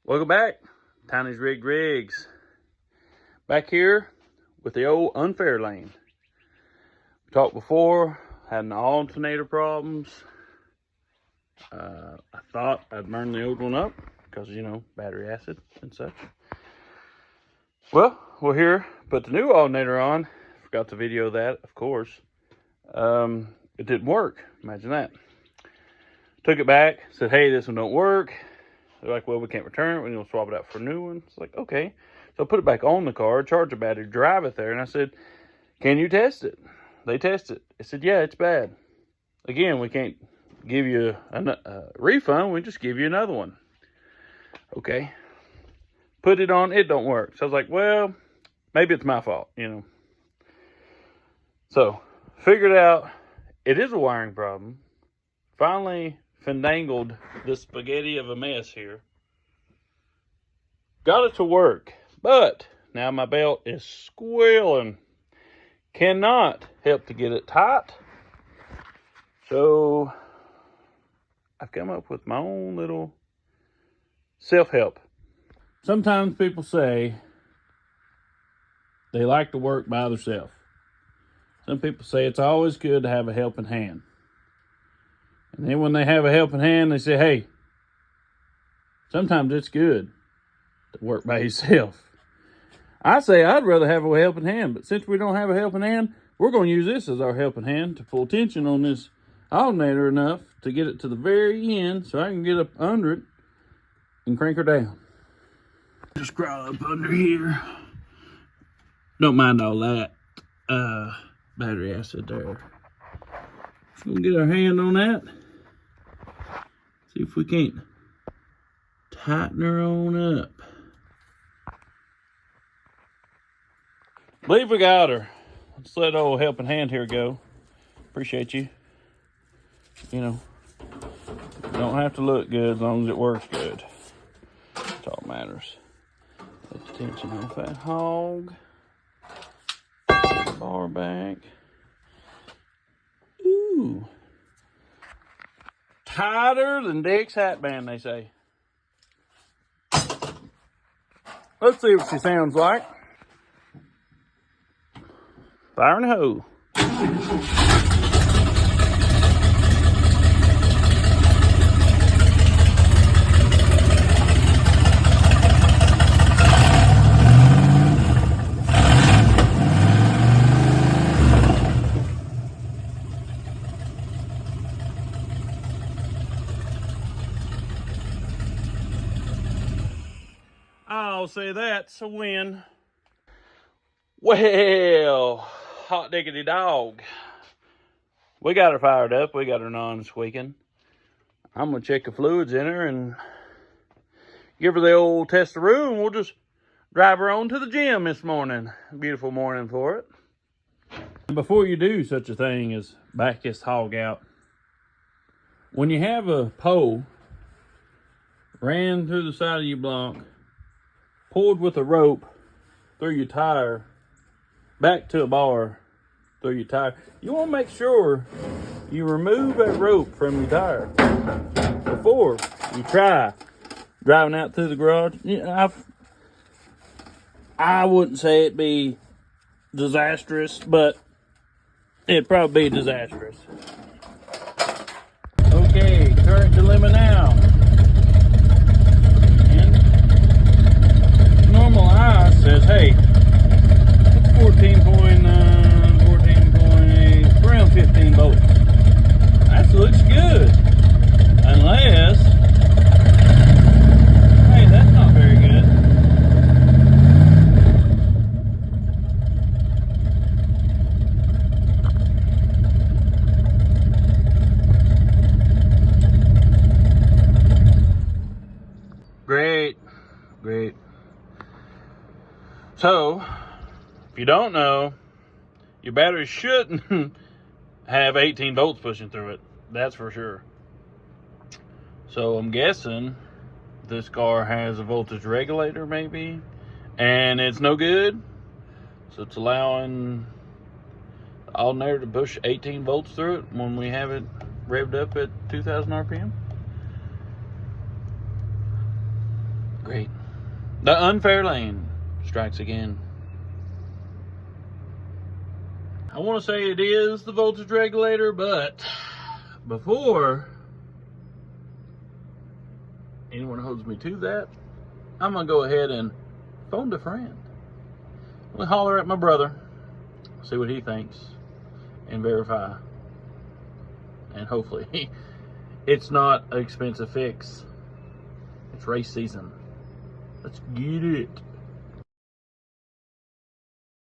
Welcome back, Tiny's Rigs. Back here with the old Unfairlane. We talked before, had an alternator problems. I thought I'd burn the old one up because, you know, battery acid and such. Well, we're here, put the new alternator on. Forgot to video that, of course. It didn't work, imagine that. Took it back, said, hey, this one don't work. They're like, well, we can't return it. We're going to swap it out for a new one. It's like, okay. So I put it back on the car, charge the battery, drive it there. And I said, can you test it? They tested it. They said, yeah, it's bad. Again, we can't give you a refund. We just give you another one. Okay. Put it on. It don't work. So I was like, well, maybe it's my fault, you know. So figured out it is a wiring problem. Finally finangled this spaghetti of a mess here. Got it to work, but now my belt is squealing. Cannot help to get it tight. So I've come up with my own little self-help. Sometimes people say they like to work by themselves. Some people say it's always good to have a helping hand. And then when they have a helping hand, they say, hey, sometimes it's good to work by yourself. I say I'd rather have a helping hand, but since we don't have a helping hand, we're going to use this as our helping hand to pull tension on this alternator enough to get it to the very end so I can get up under it and crank her down. Just crawl up under here. Don't mind all that battery acid there. Just going to get our hand on that. See if we can't tighten her on up. Believe we got her. Let's let old helping hand here go. Appreciate you. You know, don't have to look good as long as it works good. That's all that matters. Let the tension off that hog. Bar back. Ooh. Tighter than Dick's hat band, they say. Let's see what she sounds like. Fire and hoe. I'll say that's a win. Well, hot diggity dog. We got her fired up. We got her non-squeaking. I'm going to check the fluids in her and give her the old test-a-roo, and we'll just drive her on to the gym this morning. Beautiful morning for it. Before you do such a thing as back this hog out, when you have a pole ran through the side of your block, pulled with a rope through your tire, back to a bar through your tire, you want to make sure you remove that rope from your tire before you try driving out through the garage. I wouldn't say it'd be disastrous, but it'd probably be disastrous. Okay, current dilemma now. And normal eye says, hey, 14.9, 14.8, around 15 volts. That looks good. Unless, hey, that's not very good. Great. So, if you don't know, your battery shouldn't have 18 volts pushing through it. That's for sure. So I'm guessing this car has a voltage regulator maybe, and it's no good. So it's allowing the alternator to push 18 volts through it when we have it revved up at 2,000 RPM. Great. The Unfairlane strikes again. I want to say it is the voltage regulator, but before anyone holds me to that, I'm going to go ahead and phone a friend. I'm going to holler at my brother, see what he thinks, and verify. And hopefully it's not an expensive fix. It's race season. Let's get it.